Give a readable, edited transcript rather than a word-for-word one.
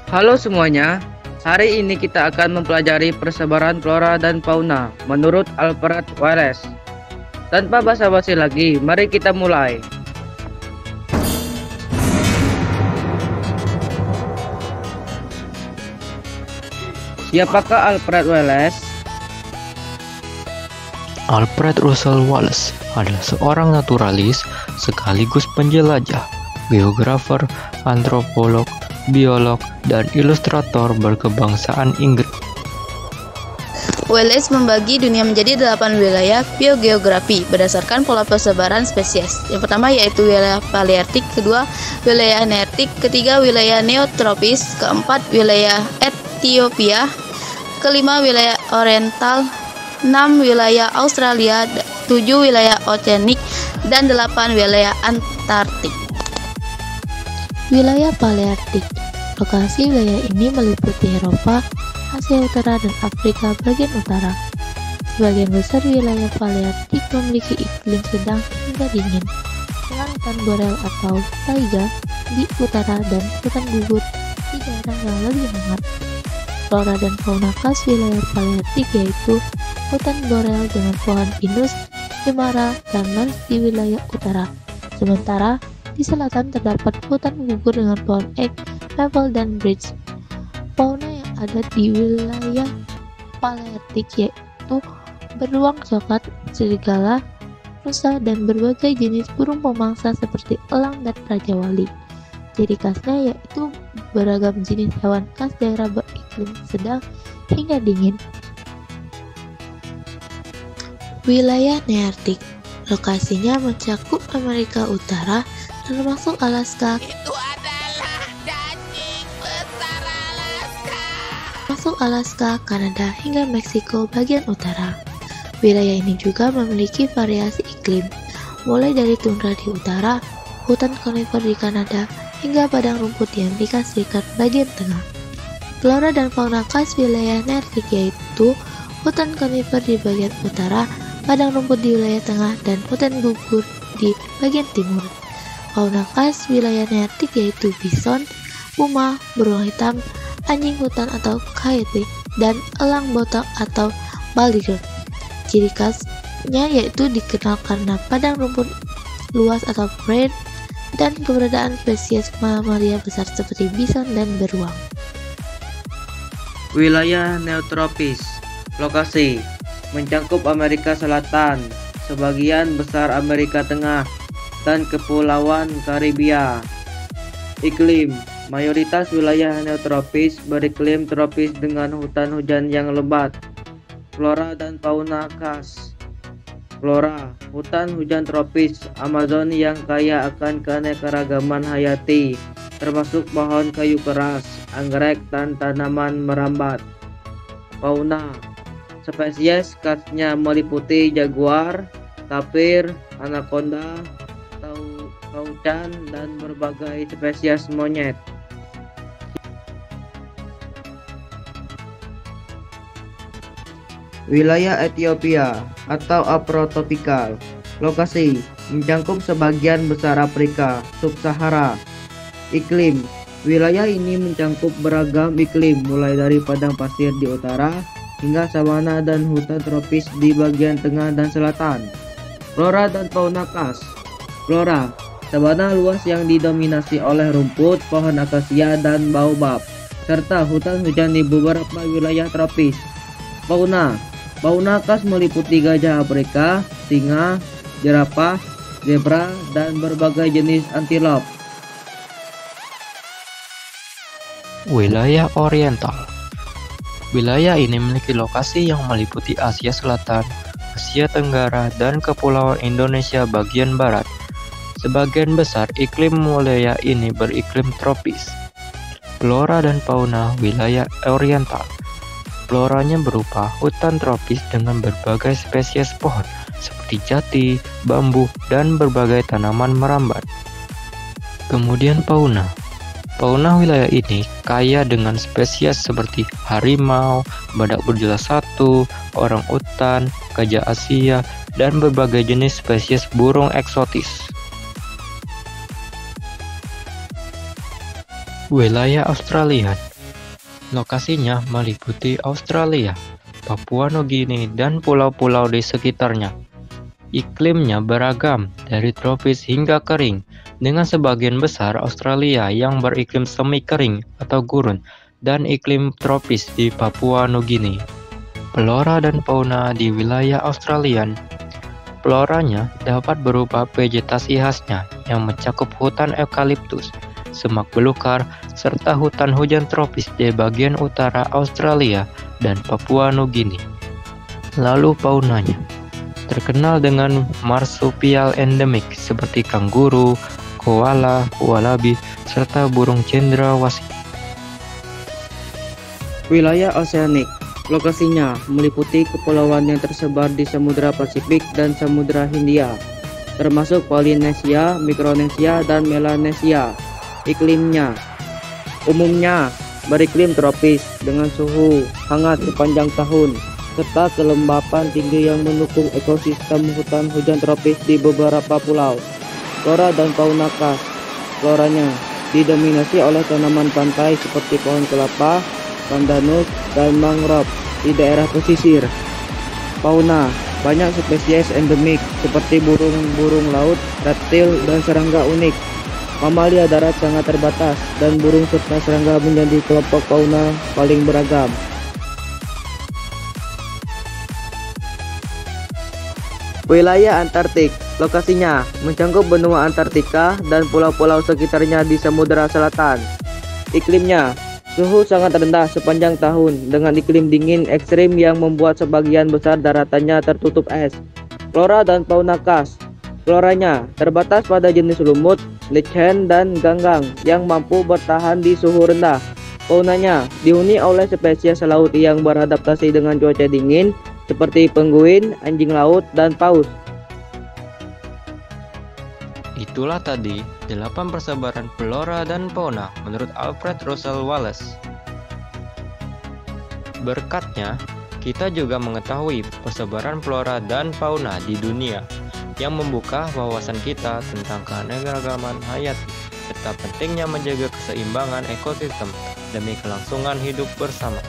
Halo semuanya, hari ini kita akan mempelajari persebaran flora dan fauna menurut Alfred Wallace. Tanpa basa-basi lagi, mari kita mulai. Siapakah Alfred Wallace? Alfred Russel Wallace adalah seorang naturalis sekaligus penjelajah, geografer, antropolog, biolog, dan ilustrator berkebangsaan Inggris. Wallace membagi dunia menjadi 8 wilayah biogeografi berdasarkan pola persebaran spesies. Yang pertama yaitu wilayah paleartik, kedua wilayah neartik, ketiga wilayah neotropis, keempat wilayah Ethiopia, kelima wilayah oriental, 6 wilayah Australia, 7 wilayah oceanik, dan 8 wilayah Antartik. Wilayah paleartik. Lokasi wilayah ini meliputi Eropa, Asia Utara, dan Afrika bagian utara. Sebagian besar wilayah paleartik memiliki iklim sedang hingga dingin, dengan hutan boreal atau taiga di utara dan hutan gugur di daerah yang lebih hangat. Flora dan fauna khas wilayah paleartik yaitu hutan boreal dengan pohon pinus, cemara, dan lans di wilayah utara. Sementara di selatan terdapat hutan gugur dengan pohon ek, maple, dan birch. Fauna yang ada di wilayah paleartik yaitu beruang coklat, serigala, rusa, dan berbagai jenis burung pemangsa seperti elang dan raja wali. Ciri khasnya yaitu beragam jenis hewan khas daerah beriklim sedang hingga dingin. Wilayah neartik. Lokasinya mencakup Amerika Utara, termasuk Alaska, Kanada, hingga Meksiko bagian utara. Wilayah ini juga memiliki variasi iklim, mulai dari tundra di utara, hutan konifer di Kanada, hingga padang rumput di Amerika Serikat bagian tengah. Flora dan fauna khas wilayah neartik yaitu hutan konifer di bagian utara, padang rumput di wilayah tengah, dan hutan gugur di bagian timur. Fauna khas wilayah neartik yaitu bison, puma, beruang hitam, anjing hutan atau coyote, dan elang botak atau baliger. Ciri khasnya yaitu dikenal karena padang rumput luas atau prairie dan keberadaan spesies mamalia besar seperti bison dan beruang. Wilayah neotropis. Lokasi mencakup Amerika Selatan, sebagian besar Amerika Tengah, dan Kepulauan Karibia. Iklim. Mayoritas wilayah neotropis beriklim tropis dengan hutan hujan yang lebat. Flora dan fauna khas. Flora, hutan hujan tropis Amazon yang kaya akan keanekaragaman hayati, termasuk pohon kayu keras, anggrek, dan tanaman merambat. Fauna, spesies khasnya meliputi jaguar, tapir, anaconda, taucan, dan berbagai spesies monyet. Wilayah Ethiopia atau Afrotropikal. Lokasi mencakup sebagian besar Afrika sub-Sahara. Iklim. Wilayah ini mencakup beragam iklim mulai dari padang pasir di utara hingga sawana dan hutan tropis di bagian tengah dan selatan. Flora dan fauna khas. Flora, sabana luas yang didominasi oleh rumput, pohon akasia, dan baobab, serta hutan hujan di beberapa wilayah tropis. Fauna khas meliputi gajah Afrika, singa, jerapah, zebra, dan berbagai jenis antilop. Wilayah oriental. Wilayah ini memiliki lokasi yang meliputi Asia Selatan, Asia Tenggara, dan Kepulauan Indonesia bagian barat. Sebagian besar iklim wilayah ini beriklim tropis. Flora dan fauna wilayah oriental. Floranya berupa hutan tropis dengan berbagai spesies pohon seperti jati, bambu, dan berbagai tanaman merambat. Kemudian fauna. Fauna wilayah ini kaya dengan spesies seperti harimau, badak berjula satu, orang utan, gajah Asia, dan berbagai jenis spesies burung eksotis. Wilayah Australia. Lokasinya meliputi Australia, Papua Nugini, dan pulau-pulau di sekitarnya. Iklimnya beragam, dari tropis hingga kering, dengan sebagian besar Australia yang beriklim semi kering atau gurun, dan iklim tropis di Papua Nugini. Flora dan fauna di wilayah Australian. Floranya dapat berupa vegetasi khasnya yang mencakup hutan eukaliptus, semak belukar, serta hutan hujan tropis di bagian utara Australia dan Papua Nugini. Lalu faunanya terkenal dengan marsupial endemik seperti kanguru, koala, wallaby, serta burung cendrawasih. Wilayah oseanik. Lokasinya meliputi kepulauan yang tersebar di Samudra Pasifik dan Samudra Hindia, termasuk Polinesia, Mikronesia, dan Melanesia. Iklimnya umumnya beriklim tropis dengan suhu hangat sepanjang tahun, serta kelembapan tinggi yang mendukung ekosistem hutan hujan tropis di beberapa pulau. Flora dan fauna khas. Floranya didominasi oleh tanaman pantai seperti pohon kelapa, pandanus, dan mangrove di daerah pesisir. Fauna, banyak spesies endemik seperti burung-burung laut, reptil, dan serangga unik. Mamalia darat sangat terbatas, dan burung serta serangga menjadi kelompok fauna paling beragam. Wilayah Antartik. Lokasinya mencakup benua Antartika dan pulau-pulau sekitarnya di Samudra Selatan. Iklimnya suhu sangat rendah sepanjang tahun dengan iklim dingin ekstrim yang membuat sebagian besar daratannya tertutup es. Flora dan fauna khas. Floranya terbatas pada jenis lumut, lichen, dan ganggang yang mampu bertahan di suhu rendah. Faunanya dihuni oleh spesies laut yang beradaptasi dengan cuaca dingin seperti pengguin, anjing laut, dan paus. Itulah tadi 8 persebaran flora dan fauna menurut Alfred Russel Wallace. Berkatnya, kita juga mengetahui persebaran flora dan fauna di dunia yang membuka wawasan kita tentang keanekaragaman hayati serta pentingnya menjaga keseimbangan ekosistem demi kelangsungan hidup bersama.